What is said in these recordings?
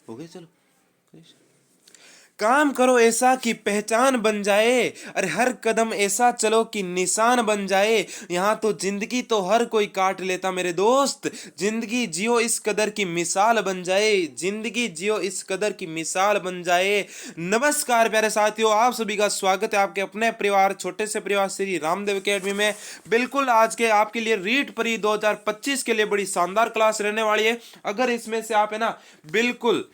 हो गया, चलो। काम करो ऐसा कि पहचान बन जाए, अरे हर कदम ऐसा चलो कि निशान बन जाए। यहाँ तो जिंदगी तो हर कोई काट लेता मेरे दोस्त, जिंदगी जियो इस कदर की मिसाल बन जाए, जिंदगी जियो इस कदर की मिसाल बन जाए। नमस्कार प्यारे साथियों, आप सभी का स्वागत है आपके अपने परिवार, छोटे से परिवार श्री रामदेव एकेडमी में। बिल्कुल आज के आपके लिए रीट परी 2025 के लिए बड़ी शानदार क्लास रहने वाली है। अगर इसमें से आप है ना बिल्कुल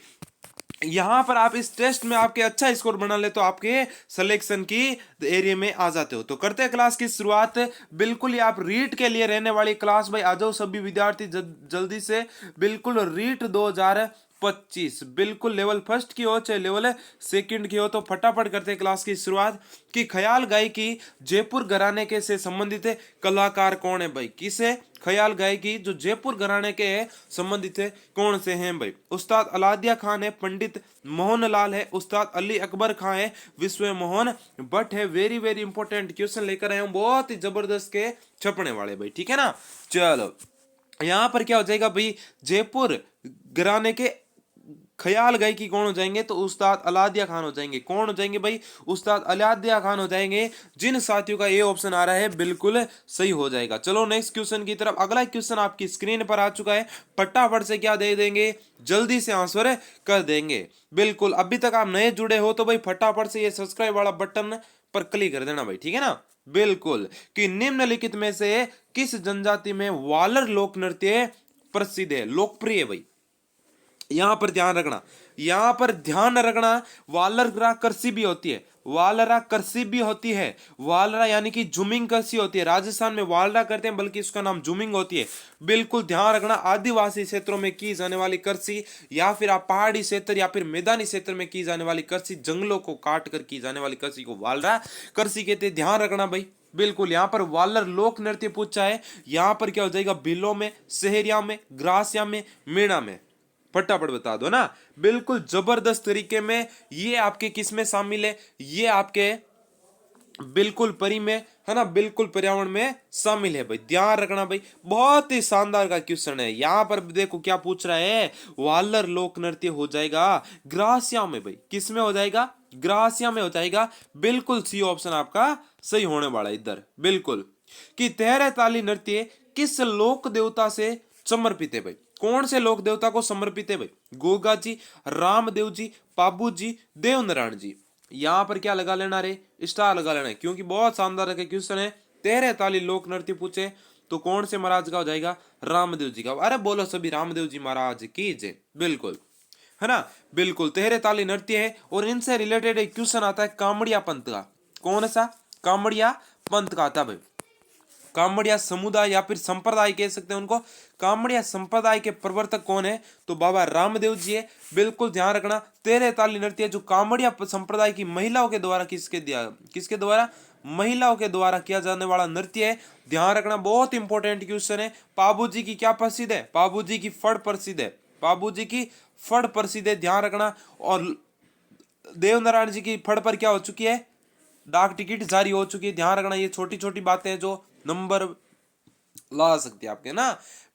यहां पर आप इस टेस्ट में आपके अच्छा स्कोर बना ले तो आपके सिलेक्शन की एरिया में आ जाते हो। तो करते हैं क्लास की शुरुआत। बिल्कुल ये आप रीट के लिए रहने वाली क्लास, भाई आ जाओ सभी विद्यार्थी जल्दी से। बिल्कुल रीट 2025 बिल्कुल लेवल फर्स्ट की हो चाहे लेवल सेकंड की हो, तो फटाफट करते हैं क्लास की शुरुआत। कि ख्याल गायकी जयपुर घराने के से संबंधित है कलाकार कौन है भाई? किसे? ख्याल गायकी जो जयपुर घराने के संबंधित है कौन से हैं भाई? उस्ताद अलादिया खान है, पंडित मोहनलाल है, उस्ताद अली अकबर खान है, विश्व मोहन भट्ट है। वेरी वेरी इंपॉर्टेंट क्वेश्चन लेकर आए हूं, बहुत ही जबरदस्त के छपने वाले भाई, ठीक है ना। चलो यहां पर क्या हो जाएगा भाई, जयपुर घराने के ख्याल गायकी कौन हो जाएंगे? तो उस्ताद अलादिया खान हो जाएंगे। कौन हो जाएंगे भाई? उस्ताद अलादिया खान हो जाएंगे। जिन साथियों का ये ऑप्शन आ रहा है बिल्कुल सही हो जाएगा। चलो नेक्स्ट क्वेश्चन की तरफ। अगला क्वेश्चन आपकी स्क्रीन पर आ चुका है, फटाफट से क्या दे देंगे, जल्दी से आंसर कर देंगे। बिल्कुल अभी तक आप नए जुड़े हो तो भाई फटाफट से ये सब्सक्राइब वाला बटन पर क्लिक कर देना भाई, ठीक है ना। बिल्कुल कि निम्नलिखित में से किस जनजाति में वालर लोक नृत्य प्रसिद्ध है, लोकप्रिय है भाई? यहां पर ध्यान रखना, यहां पर ध्यान रखना, वालरा करसी भी होती है, वालरा करसी भी होती है। वालरा यानी कि जुमिंग करसी होती है, राजस्थान में वालरा करते हैं बल्कि उसका नाम जुमिंग होती है। बिल्कुल ध्यान रखना, आदिवासी क्षेत्रों में की जाने वाली करसी, या फिर आप पहाड़ी क्षेत्र या फिर मैदानी क्षेत्र में की जाने वाली करसी, जंगलों को काट कर की जाने वाली करसी को वालरा करसी कहते हैं। ध्यान रखना भाई। बिल्कुल यहां पर वालर लोक नृत्य पूछा है, यहां पर क्या हो जाएगा, बिलों में, सहरिया में, ग्रासिया में, मीणा में। फटाफट बता दो ना। बिल्कुल जबरदस्त तरीके में ये आपके किस में शामिल है, ये आपके बिल्कुल परी में है ना, बिल्कुल पर्यावरण में शामिल है भाई। ध्यान रखना भाई, बहुत ही शानदार का क्वेश्चन है। यहां पर देखो क्या पूछ रहा है, वालर लोक नृत्य हो जाएगा ग्रासिया में भाई। किस में हो जाएगा? ग्रासिया में हो जाएगा। बिल्कुल सी ऑप्शन आपका सही होने वाला है इधर। बिल्कुल कि तेहरे ताली नृत्य किस लोक देवता से समर्पित है भाई? कौन से लोक देवता को समर्पित है भाई? गोगा जी, रामदेव जी, पाबू जी, देवनारायण जी। यहां पर क्या लगा लेना रे, स्टार लगा लेना है, क्योंकि बहुत शानदार क्वेश्चन है। तेरह ताली लोक नृत्य पूछे तो कौन से महाराज का हो जाएगा? रामदेव जी का। अरे बोलो सभी रामदेव जी महाराज की जय। बिल्कुल है ना, बिल्कुल तेरह ताली नृत्य है। और इनसे रिलेटेड एक क्वेश्चन आता है कामड़िया पंथ का। कौन सा? कामड़िया पंथ का आता है भाई। कामड़िया समुदाय या फिर संप्रदाय कह सकते हैं उनको। कामड़िया संप्रदाय के प्रवर्तक कौन है? तो बाबा रामदेव जी है। बिल्कुल ध्यान रखना, तेरह ताली नृत्य जो कामड़िया संप्रदाय की महिलाओं के द्वारा किसके द्वारा? महिलाओं के द्वारा किया जाने वाला नृत्य है। ध्यान रखना, बहुत इंपॉर्टेंट क्वेश्चन है। पाबू जी की क्या प्रसिद्ध है? पाबू जी की फड़ प्रसिद्ध है। पाबू जी की फड़ प्रसिद्ध है, ध्यान रखना। और देवनारायण जी की फड़ पर क्या हो चुकी है? डाक टिकट जारी हो चुकी है। ध्यान रखना, ये छोटी छोटी बातें हैं जो नंबर ला सकती है आपके ना।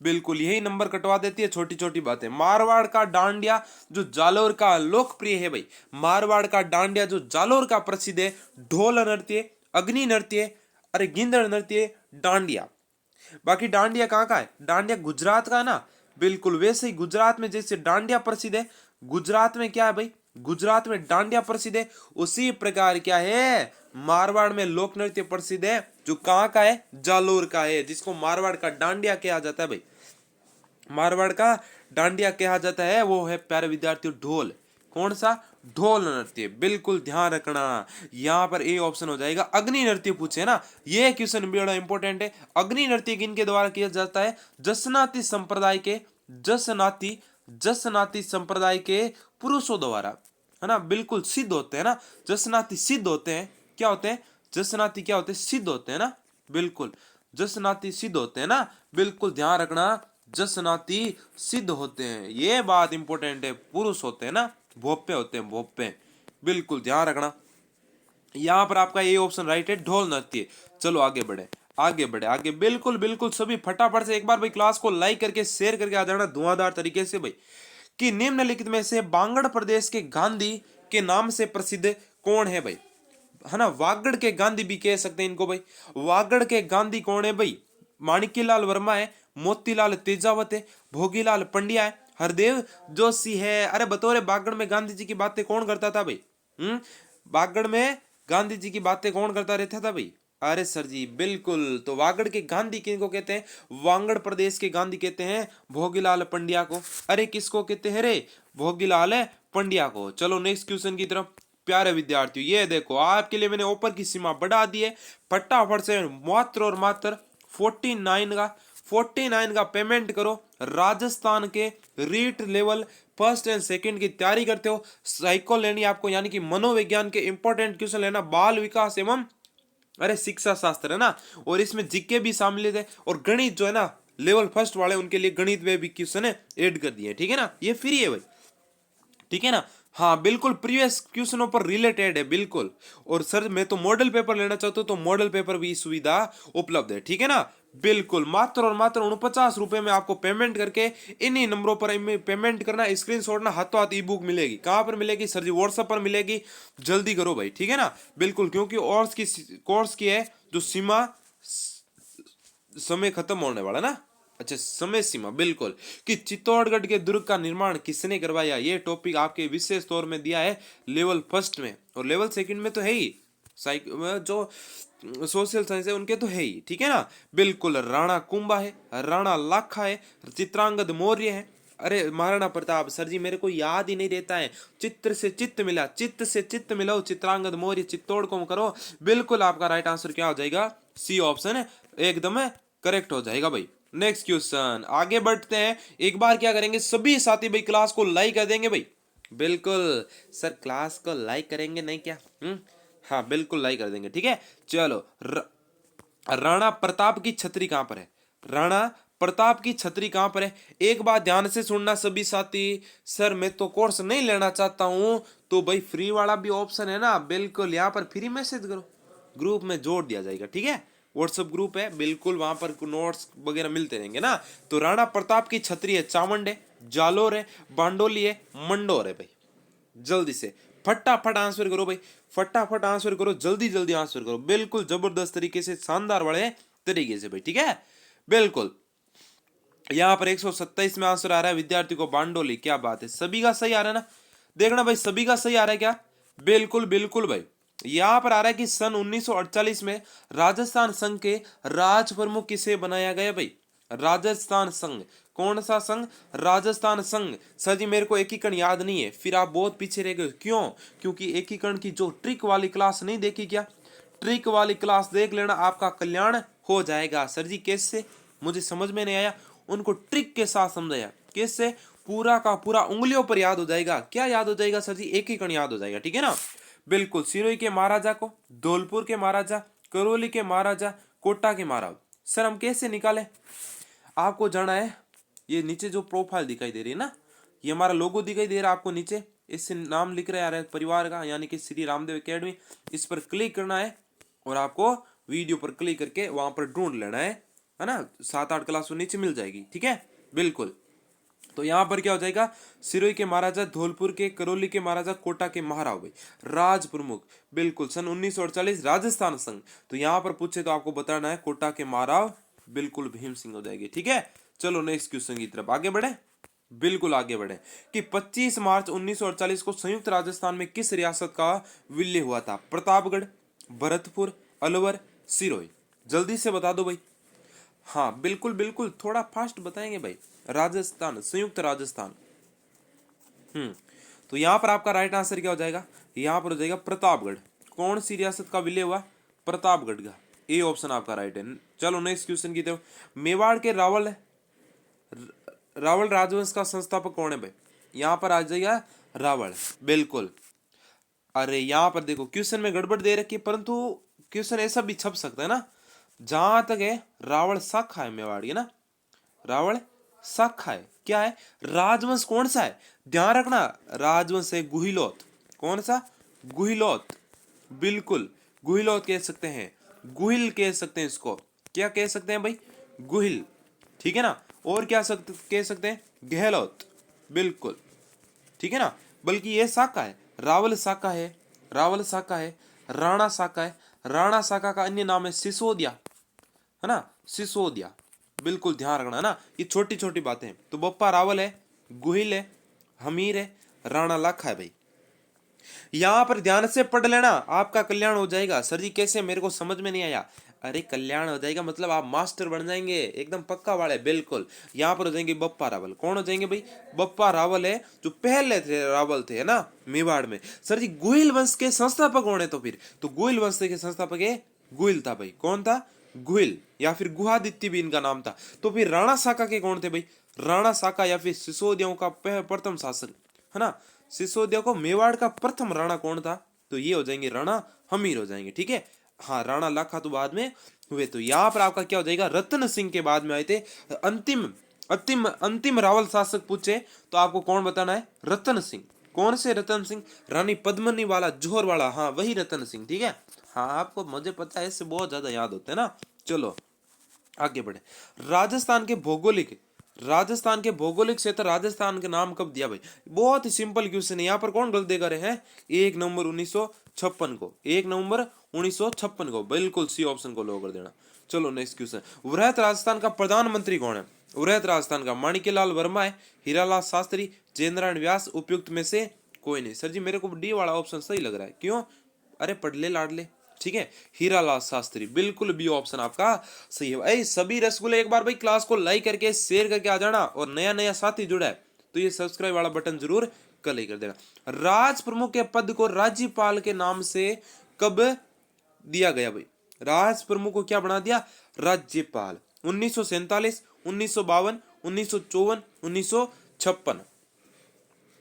बिल्कुल यही नंबर कटवा देती है, छोटी छोटी बातें। मारवाड़ का डांडिया जो जालोर का लोकप्रिय है भाई, मारवाड़ का डांडिया जो जालोर का प्रसिद्ध है। ढोल नृत्य, अग्नि नृत्य, अरे गिंदड़ नृत्य, डांडिया। बाकी डांडिया कहाँ का है? डांडिया गुजरात का है ना। बिल्कुल वैसे ही गुजरात में जैसे डांडिया प्रसिद्ध है, गुजरात में क्या है भाई? गुजरात में डांडिया प्रसिद्ध है। उसी प्रकार क्या है, मारवाड़ में लोक नृत्य प्रसिद्ध है, जो कहाँ का है? जालोर का है, जिसको मारवाड़ का डांडिया कहा जाता है भाई। मारवाड़ का डांडिया कहा जाता है वो है प्यारे विद्यार्थियों ढोल। कौन सा? ढोल नृत्य। बिल्कुल ध्यान रखना, यहां पर ए ऑप्शन हो जाएगा। अग्नि नृत्य पूछे ना, ये क्वेश्चन बड़ा इंपॉर्टेंट है। अग्नि नृत्य किनके द्वारा किया जाता है? जसनाती संप्रदाय के, जसनाती संप्रदाय के पुरुषों द्वारा, है ना। बिल्कुल सिद्ध होते हैं ना, जसनाती सिद्ध होते हैं। क्या होते हैं? जसनाती क्या होते हैं? सिद्ध होते हैं ना। बिल्कुल जसनाती सिद्ध होते हैं ना। बिल्कुल ध्यान रखना, जसनाती सिद्ध होते हैं, ये बात इंपॉर्टेंट है। पुरुष होते हैं ना, भोपे होते हैं, भोपे। बिल्कुल ध्यान रखना, यहां पर आपका ये ऑप्शन राइट है, ढोल नृत्य। चलो आगे बढ़े, आगे बढ़े, आगे। बिल्कुल बिल्कुल सभी फटाफट से एक बार भाई क्लास को लाइक करके शेयर करके आ जाना धुआंधार तरीके से भाई। कि निम्नलिखित में से बांगड़ प्रदेश के गांधी के नाम से प्रसिद्ध कौन है भाई, है ना। वागड़ के गांधी भी कह सकते हैं इनको भाई। वागड़ के गांधी कौन है भाई, माणिक्यलाल वर्मा है, मोतीलाल तेजावत है, भोगीलाल पंड्या है, हरदेव जोशी है। अरे बतौर बागड़ में गांधी जी की बातें कौन करता था भाई, बागड़ में गांधी जी की बातें कौन करता रहता था भाई। अरे सर जी बिल्कुल, तो वागड़ के गांधी किनको कहते हैं, वागड़ प्रदेश के गांधी कहते हैं भोगीलाल पंड्या को। अरे किसको कहते हैं रे, भोगीलाल पंड्या को। चलो नेक्स्ट क्वेश्चन की तरफ। प्यारे विद्यार्थियों ये देखो आपके लिए मैंने ऊपर की सीमा बढ़ा दी है, फटाफट से मात्र और मात्र 49 का पेमेंट करो। राजस्थान के REET level first and second की तैयारी करते हो, साइको लेनी आपको यानी कि मनोविज्ञान के इंपॉर्टेंट क्वेश्चन लेना, बाल विकास एवं अरे शिक्षा शास्त्र है ना, और इसमें जीके भी शामिल है, और गणित जो है ना लेवल फर्स्ट वाले उनके लिए गणित में भी क्वेश्चन है ऐड कर दिए, ठीक है ना, ये फ्री है भाई, ठीक है ना। हाँ बिल्कुल प्रीवियस क्वेश्चनों पर रिलेटेड है बिल्कुल। और सर मैं तो मॉडल पेपर लेना चाहता हूँ तो मॉडल पेपर भी सुविधा उपलब्ध है, ठीक है ना। बिल्कुल मात्र और मात्र 49 रुपए में आपको पेमेंट करके इन्हीं नंबरों पर पेमेंट करना, स्क्रीनशॉट ना हाथों हाथ ई बुक मिलेगी। कहाँ पर मिलेगी सर जी, व्हाट्सएप पर मिलेगी, जल्दी करो भाई, ठीक है ना। बिल्कुल क्योंकि कोर्स की है जो सीमा समय खत्म होने वाला ना, अच्छा समय सीमा बिल्कुल, कि चित्तौड़गढ़ के दुर्ग का निर्माण किसने करवाया, ये टॉपिक आपके विशेष तौर में दिया है लेवल फर्स्ट में, और लेवल सेकंड में तो है ही जो सोशल साइंस है उनके तो है ही, ठीक है ना। बिल्कुल राणा कुंभा है, राणा लाखा है, चित्रांगद मौर्य है। अरे महाराणा प्रताप सर जी मेरे को याद ही नहीं रहता है, चित्र से चित्त मिला, चित्त से चित्त मिलाओ, चित्रांगद मौर्य, चित्तौड़ को करो। बिल्कुल आपका राइट आंसर क्या हो जाएगा, सी ऑप्शन है, एकदम करेक्ट हो जाएगा भाई। नेक्स्ट क्वेश्चन आगे बढ़ते हैं। एक बार क्या करेंगे सभी साथी भाई क्लास को लाइक कर देंगे भाई, बिल्कुल सर क्लास को लाइक करेंगे नहीं क्या, हाँ बिल्कुल लाइक कर देंगे, ठीक है। चलो राणा प्रताप की छतरी कहां पर है, राणा प्रताप की छतरी कहां पर है। एक बात ध्यान से सुनना सभी साथी, सर मैं तो कोर्स नहीं लेना चाहता हूं तो भाई फ्री वाला भी ऑप्शन है ना, बिल्कुल यहाँ पर फ्री मैसेज करो, ग्रुप में जोड़ दिया जाएगा, ठीक है। व्हाट्सएप ग्रुप है बिल्कुल, वहां पर नोट्स वगैरह मिलते रहेंगे ना। तो राणा प्रताप की छतरी है चावंड है, जालोर है, बांडोली है, मंडोर है भाई। जल्दी से फटाफट आंसर करो भाई, फटाफट आंसर करो, जल्दी जल्दी आंसर करो, बिल्कुल जबरदस्त तरीके से, शानदार वाले तरीके से भाई, ठीक है। बिल्कुल यहाँ पर 127 में आंसर आ रहा है विद्यार्थी को बांडोली, क्या बात है, सभी का सही आ रहा है ना, देखना भाई सभी का सही आ रहा है क्या, बिल्कुल बिल्कुल भाई। यहां पर आ रहा है कि सन 1948 में राजस्थान संघ के राज प्रमुख किसे बनाया गया भाई, राजस्थान संघ, कौन सा संघ, राजस्थान संघ। सर जी मेरे को एकीकरण याद नहीं है, फिर आप बहुत पीछे रह गए, क्यों, क्योंकि एकीकरण की जो ट्रिक वाली क्लास नहीं देखी क्या, ट्रिक वाली क्लास देख लेना, आपका कल्याण हो जाएगा। सर जी कैसे, मुझे समझ में नहीं आया, उनको ट्रिक के साथ समझाया, कैसे, पूरा का पूरा उंगलियों पर याद हो जाएगा, क्या याद हो जाएगा सर जी, एकीकरण याद हो जाएगा, ठीक है ना। बिल्कुल सिरोही के महाराजा को, धौलपुर के महाराजा, करौली के महाराजा, कोटा के महाराज। सर हम कैसे निकाले, आपको जाना है, ये नीचे जो प्रोफाइल दिखाई दे रही है ना, ये हमारा लोगो दिखाई दे रहा है आपको नीचे, इससे नाम लिख रहा है परिवार का यानी कि श्री रामदेव एकेडमी, इस पर क्लिक करना है और आपको वीडियो पर क्लिक करके वहां पर ढूंढ लेना है ना, 7-8 क्लास नीचे मिल जाएगी, ठीक है। बिल्कुल तो यहाँ पर क्या हो जाएगा, सिरोही के महाराजा, धौलपुर के, करौली के महाराजा, कोटा के महाराव भाई, राज प्रमुख, बिल्कुल सन 1948 राजस्थान संघ। तो यहाँ पर पूछे तो आपको बताना है कोटा के महाराव, बिल्कुल भीम सिंह हो जाएगी, ठीक है। चलो नेक्स्ट क्वेश्चन की तरफ आगे बढ़े, बिल्कुल आगे बढ़े, कि 25 मार्च 1948 को संयुक्त राजस्थान में किस रियासत का विलय हुआ था, प्रतापगढ़, भरतपुर, अलवर, सिरोही, जल्दी से बता दो भाई। हाँ बिल्कुल बिल्कुल थोड़ा फास्ट बताएंगे भाई, राजस्थान, संयुक्त राजस्थान। तो यहां पर आपका राइट आंसर क्या हो जाएगा, यहां पर हो जाएगा प्रतापगढ़। कौन सी रियासत का विलय हुआ, प्रतापगढ़ का, ए ऑप्शन आपका राइट है। चलो नेक्स्ट क्वेश्चन की तरफ। मेवाड़ के रावल राजवंश का संस्थापक कौन है भाई, यहां पर आ जाएगा रावल, बिल्कुल। अरे यहां पर देखो क्वेश्चन में गड़बड़ दे रखी है, परंतु क्वेश्चन ऐसा भी छप सकता है ना, जहां तक है रावल शाखा है मेवाड़ी है ना, रावल शाखा है, क्या है, राजवंश कौन सा है, ध्यान रखना, राजवंश है गुहिलोत, कौन सा, गुहिलोत, बिल्कुल गुहिलोत कह सकते हैं, गुहिल कह सकते हैं इसको, क्या कह सकते हैं भाई, गुहिल, ठीक है ना। और क्या कह सकते हैं, गहलोत, बिल्कुल ठीक है ना, बल्कि ये साका है, रावल साका है, रावल साका है, राणा साका है, राणा साका का अन्य नाम है सिसोदिया, है ना, सिसोदिया। बिल्कुल ध्यान रखना है ना, ये छोटी छोटी बातें हैं। तो बप्पा रावल है, गुहिल है, हमीर है, राणा लाखा है भाई। यहां पर ध्यान से पढ़ लेना, आपका कल्याण हो जाएगा। सर जी कैसे, मेरे को समझ में नहीं आया। अरे कल्याण हो जाएगा मतलब आप मास्टर बन जाएंगे, एकदम पक्का वाले, बिल्कुल। यहाँ पर हो जाएंगे बप्पा रावल। कौन हो जाएंगे भाई? बप्पा रावल है, जो पहले थे रावल थे, है ना, मेवाड़ में। सर जी गोहिल वंश के संस्थापक कौन है? तो फिर तो गोहिल वंश के संस्थापक है गोहिल था भाई। कौन था? गोहिल, या फिर गुहादित्य भी इनका नाम था। तो फिर राणा साका के कौन थे भाई? राणा साका या फिर सिसोदियों का प्रथम शासक, है ना। सिसोदिया को मेवाड़ का प्रथम राणा कौन था? तो ये हो जाएंगे राणा हमीर हो जाएंगे, ठीक है। हाँ, राणा लाखा तो बाद में हुए। तो यहाँ पर आपका क्या हो जाएगा? रतन सिंह के बाद में आए थे। अंतिम अंतिम अंतिम रावल शासक पूछे तो आपको कौन बताना है? रतन सिंह। कौन से रतन सिंह? रानी पद्मनी वाला, जोहर वाला, हाँ वही रतन सिंह, ठीक है। हाँ, आपको मुझे पता है, इससे बहुत ज्यादा याद होते हैं ना। चलो आगे बढ़े। राजस्थान के भौगोलिक राजस्थान के भौगोलिक क्षेत्र, राजस्थान के नाम कब दिया भाई? बहुत ही सिंपल क्वेश्चन है। यहाँ पर कौन गलती कर रहे हैं? 1 नवंबर 1956 को, 1 नवंबर 1956 को, बिल्कुल सी ऑप्शन को लो कर देना। चलो नेक्स्ट क्वेश्चन। वृहत राजस्थान का प्रधानमंत्री कौन है? वृहत राजस्थान का माणिक्यलाल वर्मा है, हीरालाल शास्त्री, जयनारायण व्यास, उपयुक्त में से कोई नहीं। सर जी मेरे को डी वाला ऑप्शन सही लग रहा है, क्यों? अरे पढ़ ले लाडले, ठीक है, हीरालाल शास्त्री, बिल्कुल बी ऑप्शन आपका सही है भाई। सभी रसगुल्ले एक बार भाई क्लास को लाइक करके शेयर करके आ जाना, और नया नया साथी जुड़ा है तो ये सब्सक्राइब वाला बटन जरूर कल ही कर देना। राज प्रमुख के पद को राज्यपाल के नाम से कब दिया गया भाई? राज प्रमुख को क्या बना दिया? राज्यपाल। 1947, 1952, 1954, 1956,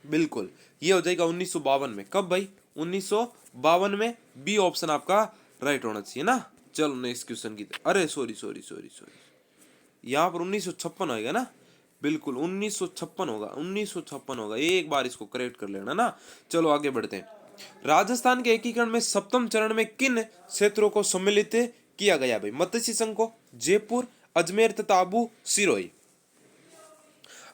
बिल्कुल ये हो जाएगा 1952 में। कब भाई? 1952 में। बी ऑप्शन आपका राइट होना चाहिए ना। चलो नेक्स्ट क्वेश्चन की, अरे सॉरी सॉरी सॉरी सॉरी, यहाँ पर 1956 होगा ना, बिल्कुल 1956 होगा, 1956 होगा। एक बार इसको करेक्ट कर लेना ना। चलो आगे बढ़ते हैं। राजस्थान के एकीकरण में सप्तम चरण में किन क्षेत्रों को सम्मिलित किया गया भाई? मत्स्य संघ को, जयपुर, अजमेर तथा आबू सिरोही।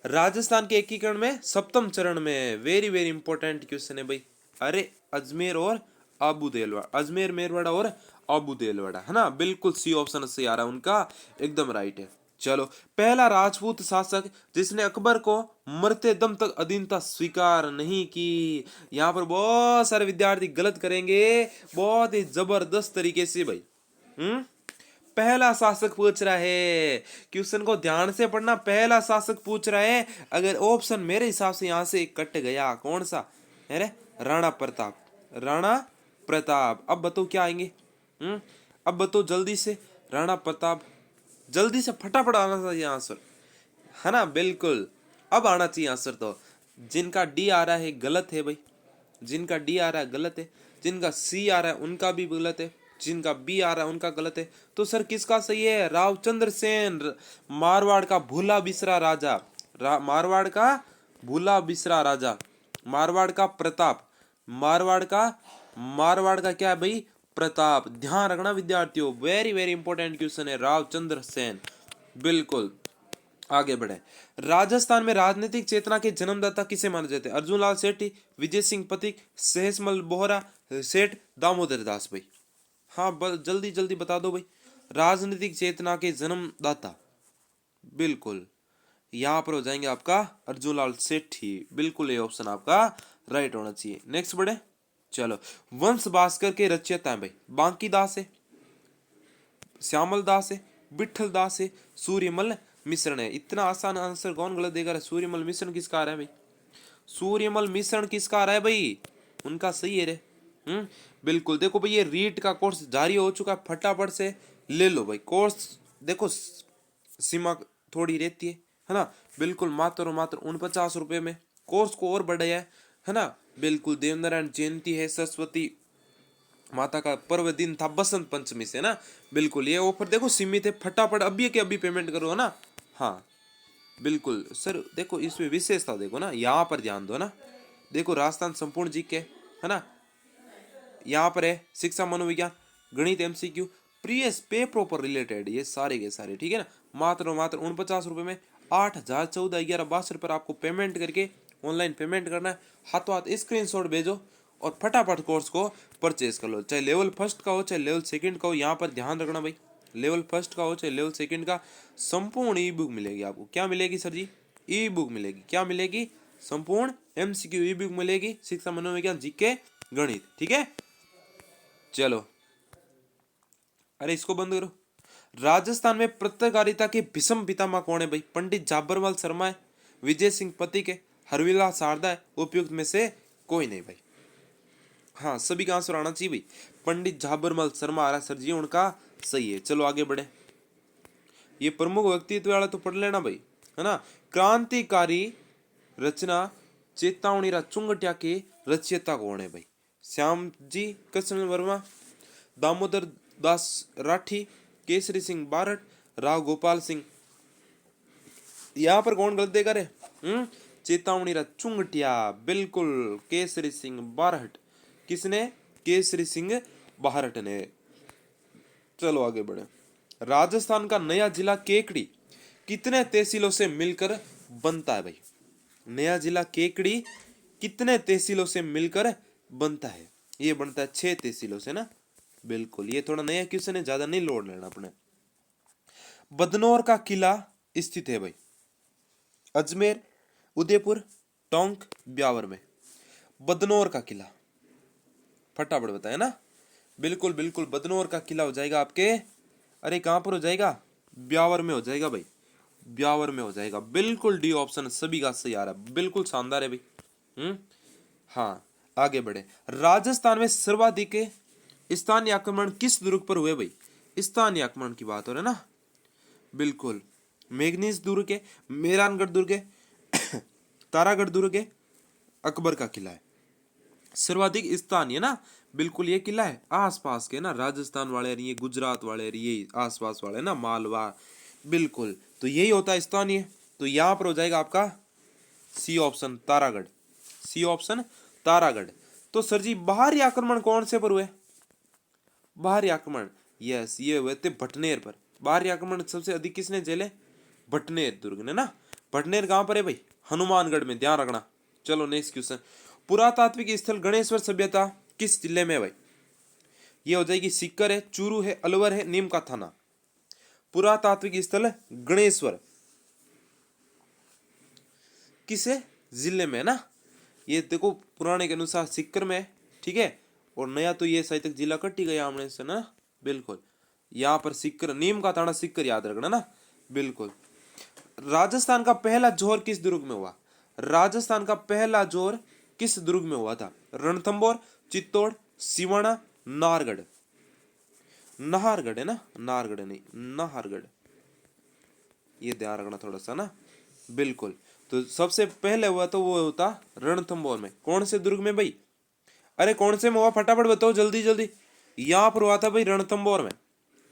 राजस्थान के एकीकरण में सप्तम चरण में, वेरी वेरी इंपॉर्टेंट क्वेश्चन है भाई। अरे अजमेर और आबू देलवाड़ा, अजमेर मेरवाड़ा और आबू देलवाड़ा, है ना, बिल्कुल सी ऑप्शन से आ रहा है उनका, एकदम राइट है। चलो, पहला राजपूत शासक जिसने अकबर को मरते दम तक अधीनता स्वीकार नहीं की। यहाँ पर बहुत सारे विद्यार्थी गलत करेंगे, बहुत ही जबरदस्त तरीके से भाई। पहला शासक पूछ रहा है, क्वेश्चन को ध्यान से पढ़ना। पहला शासक पूछ रहा है, अगर ऑप्शन मेरे हिसाब से यहां से कट गया, कौन सा? अरे राणा प्रताप, राणा प्रताप। अब बताओ क्या आएंगे? अब बताओ जल्दी से। राणा प्रताप, जल्दी से फटाफट आना चाहिए आंसर, है ना, बिल्कुल अब आना चाहिए आंसर। तो जिनका डी आ रहा है गलत है भाई, जिनका डी आ रहा है गलत है, जिनका सी आ रहा है उनका भी गलत है, जिनका बी आ रहा है उनका गलत है। तो सर किसका सही है? रावचंद्र सेन, मारवाड़ का भूला बिसरा राजा, मारवाड़ का भूला बिसरा राजा, मारवाड़ का प्रताप, मारवाड़ का क्या है भाई? प्रताप। ध्यान रखना विद्यार्थियों, वेरी वेरी इंपॉर्टेंट क्वेश्चन है, रावचंद्र सेन, बिल्कुल। आगे बढ़े। राजस्थान में राजनीतिक चेतना के जन्मदाता किसे माने जाते हैं? अर्जुन लाल सेठी, विजय सिंह पथिक, सहसमल बोहरा, सेठ दामोदर दास भाई। हाँ जल्दी जल्दी बता दो भाई, राजनीतिक चेतना के जन्मदाता, बिल्कुल यहाँ पर हो जाएंगे आपका अर्जुन लाल सेठी, बिल्कुल ये ऑप्शन आपका राइट होना चाहिए। नेक्स्ट बढ़े। चलो, वंश भास्कर के रचयिता हैं भाई, बांकी दास है, श्यामल दास है, विठल दास है, सूर्यमल मिश्रण है। इतना आसान आंसर कौन गलत देगा? सूर्यमल मिश्रण किसका आ रहा है भाई? सूर्यमल मिश्रण किसका आ रहा है भाई? उनका सही है रे। बिल्कुल। देखो भाई ये रीट का कोर्स जारी हो चुका है, फटाफट से ले लो भाई कोर्स। देखो सीमा थोड़ी रहती है ना, बिल्कुल मात्र और मात्र 49 रुपए में कोर्स को और बढ़ाया है ना। बिल्कुल, देवनारायण जयंती है, सरस्वती माता का पर्व दिन था, बसंत पंचमी से ना, बिल्कुल ये ऑफर देखो सीमित है, फटाफट अभी के अभी पेमेंट करो ना। हाँ बिल्कुल सर, देखो इसमें विशेषता देखो ना, यहाँ पर ध्यान दो ना। देखो राजस्थान संपूर्ण जी के, है ना, यहाँ पर है शिक्षा मनोविज्ञान, गणित एमसीक्यू, प्रीवियस पेपरों पर रिलेटेड ये सारे के सारे, ठीक है ना। मात्र 49 रुपए में 8,014 11 62 पर आपको पेमेंट करके ऑनलाइन पेमेंट करना है, हाथों हाथ स्क्रीनशॉट भेजो और फटाफट कोर्स को परचेज कर लो। चाहे लेवल फर्स्ट का हो चाहे लेवल सेकंड का हो, यहाँ पर ध्यान रखना भाई, लेवल फर्स्ट का हो चाहे लेवल सेकंड का, संपूर्ण ई बुक मिलेगी आपको। क्या मिलेगी सर जी? ई बुक मिलेगी। क्या मिलेगी? संपूर्ण एमसीक्यू ई बुक मिलेगी, शिक्षा, मनोविज्ञान, जीके, गणित। ठीक है, चलो, अरे इसको बंद करो। राजस्थान में पत्रकारिता के भीषम पितामह कौन है भाई? पंडित झाबरमल शर्मा है, विजय सिंह पथिक है, हरविलास शारदा है, उपयुक्त में से कोई नहीं भाई। हाँ, सभी का आंसर आना चाहिए भाई। पंडित झाबरमल शर्मा आ रहा सर जी, उनका सही है। चलो आगे बढ़े, ये प्रमुख व्यक्तित्व वाला तो पढ़ लेना भाई, है ना। क्रांतिकारी रचना चेतावनी चुंगटिया के रचयिता कौन है भाई? श्याम जी कृष्ण वर्मा, दामोदर दास राठी, केसरी सिंह बारट, राव गोपाल सिंह। यहाँ पर कौन गलत देगा रे? चेतावनी चुंगटिया, बिल्कुल केसरी सिंह बारट। किसने? केसरी सिंह बारट ने। चलो आगे बढ़े। राजस्थान का नया जिला केकड़ी कितने तहसीलों से मिलकर बनता है भाई? नया जिला केकड़ी कितने तहसीलों से मिलकर बनता है? ये बनता है 6 तहसीलों से ना, बिल्कुल। ये थोड़ा नया क्वेश्चन है, ज्यादा नहीं लोड लेना अपने। बदनौर का किला स्थित है भाई? अजमेर, उदयपुर, टोंक, ब्यावर में। बदनौर का किला फटाफट बताए ना, बिल्कुल बिल्कुल बदनौर का किला हो जाएगा आपके, अरे कहां पर हो जाएगा? ब्यावर में हो जाएगा भाई, ब्यावर में हो जाएगा। बिल्कुल डी ऑप्शन सभी का सही आ रहा है, बिल्कुल शानदार है भाई। हाँ, आगे बढ़े। राजस्थान में सर्वाधिक स्थानीय आक्रमण किस दुर्ग पर हुए भाई? स्थानीय आक्रमण की बात हो रही है ना, बिल्कुल। मेघनीज दुर्ग है, मेहरानगढ़ दुर्ग है, तारागढ़ दुर्ग है, अकबर का किला है। सर्वाधिक स्थानीय ना, बिल्कुल ये किला है। आसपास के ना, राजस्थान वाले रही, गुजरात वाले रही, आसपास वाले ना, मालवा, बिल्कुल। तो यही होता है स्थानीय। तो यहां पर हो जाएगा आपका C option, Taragarh. C option Taragarh. तो सर जी बाहरी आक्रमण कौन से पर हुए? बाहरी आक्रमण, यस, ये हुए थे भटनेर पर। बाहरी आक्रमण सबसे अधिक किसने झेले? भटनेर दुर्ग ने ना। भटनेर कहां पर है भाई? हनुमानगढ़ में, ध्यान रखना। चलो नेक्स्ट क्वेश्चन। पुरातात्विक स्थल गणेश्वर सभ्यता किस जिले में है भाई? ये हो जाएगी सीकर है, चूरू है, अलवर है, नीम का थाना। पुरातात्विक स्थल गणेश्वर किस जिले में है ना? ये देखो पुराने के अनुसार सीकर में, ठीक है। और नया तो ये शायद तक जिला कट ही गया हमने से ना, बिल्कुल। यहाँ पर सीकर, नीम का थाना सीकर, याद रखना ना, बिल्कुल। राजस्थान का पहला जोर किस दुर्ग में हुआ? राजस्थान का पहला जोर किस दुर्ग में हुआ था? रणथंबोर, चित्तौड़, सिवाना, नाहरगढ़। नाहरगढ़ है ना, नाहरगढ़ नहीं, नाहरगढ़, ये ध्यान रखना थोड़ा सा ना, बिल्कुल। तो सबसे पहले हुआ तो वो होता रणथंबोर में। कौन से दुर्ग में भाई? अरे कौन से में हुआ, फटाफट बताओ जल्दी जल्दी। यहां पर हुआ था भाई रणथंबोर में।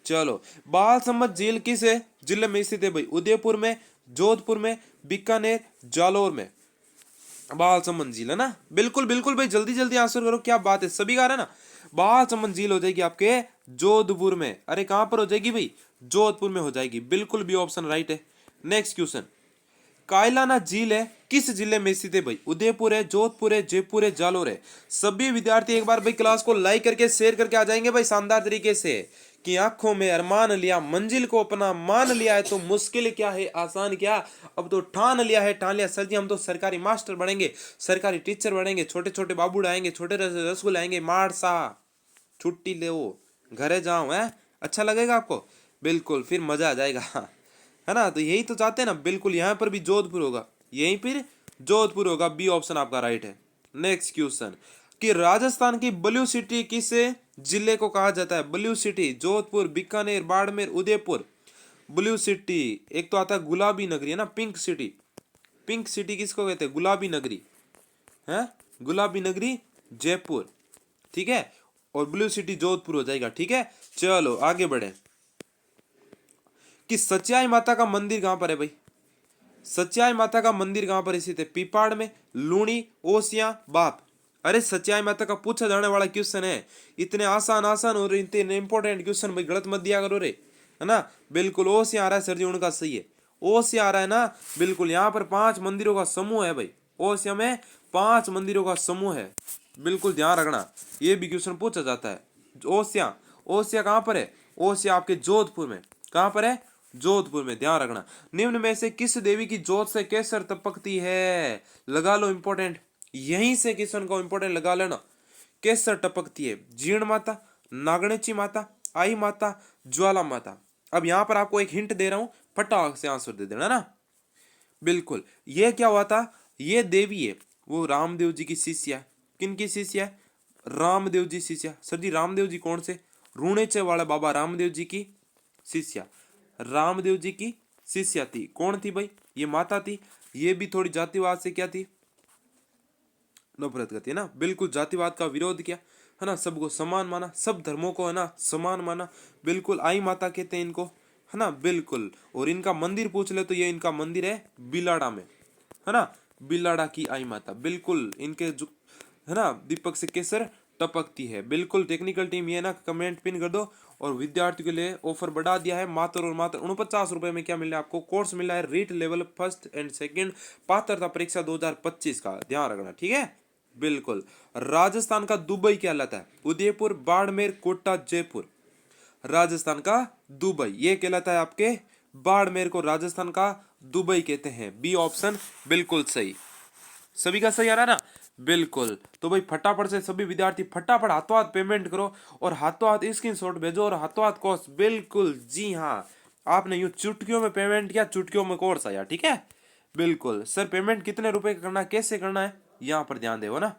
चलो, बाल सम्मत झील किस जिले में स्थित है भाई? उदयपुर में, जोधपुर में, बीकानेर, जालोर में। बाल सम्मत झील है ना, बिल्कुल बिल्कुल भाई, जल्दी जल्दी आंसर करो, क्या बात है, सभी का है ना। बाल सम्मत झील हो जाएगी आपके जोधपुर में। अरे कहां पर हो जाएगी भाई? जोधपुर में हो जाएगी, बिल्कुल भी ऑप्शन राइट है। Next question. कायलाना झील है किस जिले में स्थित है भाई? उदयपुर है, जोधपुर है, जयपुर है, जालोर है। सभी विद्यार्थी एक बार भाई क्लास को लाइक करके शेयर करके आ जाएंगे भाई शानदार तरीके से। कि आंखों में अरमान लिया, मंजिल को अपना मान लिया है, तो मुश्किल क्या है आसान क्या, अब तो ठान लिया है, ठान लिया। सर जी हम तो सरकारी मास्टर बनेंगे, सरकारी टीचर बनेंगे, छोटे छोटे बाबू आएंगे, छोटे रसगुल्ले आएंगे, मार सा छुट्टी ले घरे जाओ, है अच्छा लगेगा आपको, बिल्कुल, फिर मजा आ जाएगा, है ना। तो यही तो चाहते हैं ना, बिल्कुल। यहाँ पर भी जोधपुर होगा, यहीं पर जोधपुर होगा, बी ऑप्शन आपका राइट है। Next question. कि राजस्थान की ब्लू सिटी किस जिले को कहा जाता है? Blue city, Jodhpur, Bikaner, Barmer, Udaipur. Blue city, एक तो आता है गुलाबी नगरी है ना, पिंक सिटी। पिंक सिटी किसको कहते हैं? गुलाबी नगरी है, गुलाबी नगरी जयपुर, ठीक है। और ब्लू सिटी जोधपुर हो जाएगा, ठीक है। चलो आगे बढ़े। कि सच्चाई माता का मंदिर कहां पर है भाई? सच्चाई माता का मंदिर कहां पर स्थित है? पीपाड़ में, लूणी, ओसिया, बाप। अरे सच्चाई माता का पूछा जाने वाला क्वेश्चन है, इतने आसान आसान हो रहे, इतने इंपॉर्टेंट क्वेश्चन भाई गलत मत दिया करो रे, है ना। बिल्कुल ओसिया आ रहा है सर जी, उनका सही है, ओसिया आ रहा है ना, बिल्कुल। यहाँ पर 5 मंदिरों का समूह है भाई, ओसिया में 5 मंदिरों का समूह है, बिल्कुल ध्यान रखना, ये भी क्वेश्चन पूछा जाता है। ओसिया, ओसिया कहाँ पर है? ओसिया आपके जोधपुर में। कहाँ पर है? जोधपुर में, ध्यान रखना। निम्न में से किस देवी की जोत से केसर टपकती है? लगा लो इंपॉर्टेंट, यहीं से क्वेश्चन को इंपॉर्टेंट लगा लेना। केसर टपकती है, जीर्ण माता, नागणेची माता, आई माता, ज्वाला माता। अब यहां पर आपको एक हिंट दे रहा हूं, फटाक से आंसर दे देना ना। बिल्कुल, ये क्या हुआ था? ये देवी है वो रामदेव जी की शिष्या है। किन की शिष्या है? रामदेव जी शिष्या। सर जी रामदेव जी कौन से? रूणेचे वाला बाबा रामदेव जी की शिष्या। रामदेव जी की शिष्या थी। कौन थी भाई? ये माता थी। ये भी थोड़ी जातिवाद से क्या थी? नफरत करती है ना, बिल्कुल जातिवाद का विरोध किया है ना, सबको समान माना, सब धर्मों को है ना समान माना। बिल्कुल आई माता कहते हैं इनको, है ना, बिल्कुल। और इनका मंदिर पूछ ले तो ये इनका मंदिर है बिलाड़ा में, है ना, बिलाड़ा की आई माता। बिल्कुल इनके जो है ना दीपक से केसर टपकती है। बिल्कुल टेक्निकल टीम ये ना कमेंट पिन कर दो। और विद्यार्थियों के लिए ऑफर बढ़ा दिया है, मात्र और मात्र 49 रुपए में क्या मिल रहा है आपको? कोर्स मिला है REET level 1st and 2nd पात्रता परीक्षा 2025 का, ध्यान रखना, ठीक है। बिल्कुल। राजस्थान का दुबई कहलाता है? उदयपुर, बाड़मेर, कोटा, जयपुर। राजस्थान का दुबई ये कहलाता है आपके बाड़मेर को राजस्थान का दुबई कहते हैं। बी ऑप्शन बिल्कुल सही, सभी का सही आ रहा है ना। बिल्कुल, तो भाई फटाफट से सभी विद्यार्थी फटाफट हाथों हाथ पेमेंट करो और हाथों हाथ स्क्रीनशॉट भेजो और हाथों हाथ कोर्स। बिल्कुल जी हाँ, आपने यूं चुटकियों में पेमेंट किया, चुटकियों में कोर्स आया, ठीक है। बिल्कुल सर, पेमेंट कितने रुपए का करना है, कैसे करना है, यहाँ पर ध्यान देवो ना।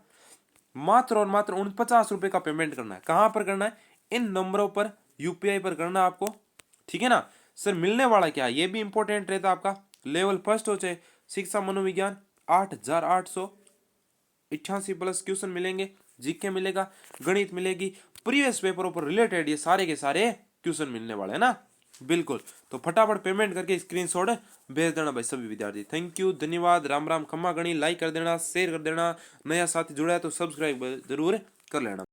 मात्र और मात्र 49 रुपए का पेमेंट करना है। कहां पर करना है? इन नंबरों पर, यूपीआई पर करना है आपको, ठीक है ना। सर मिलने वाला क्या है, ये भी इंपॉर्टेंट रहता है आपका। लेवल 1st हो चाहे शिक्षा मनोविज्ञान 8,888 प्लस क्वेश्चन मिलेंगे, जीके मिलेगा, गणित मिलेगी, प्रीवियस पेपरों पर रिलेटेड ये सारे के सारे क्वेश्चन मिलने वाले हैं ना। बिल्कुल, तो फटाफट पेमेंट करके स्क्रीनशॉट भेज देना भाई सभी विद्यार्थी। थैंक यू, धन्यवाद, राम राम, खम्मा गणी। लाइक कर देना, शेयर कर देना, नया साथी जुड़ा है तो सब्सक्राइब जरूर कर लेना।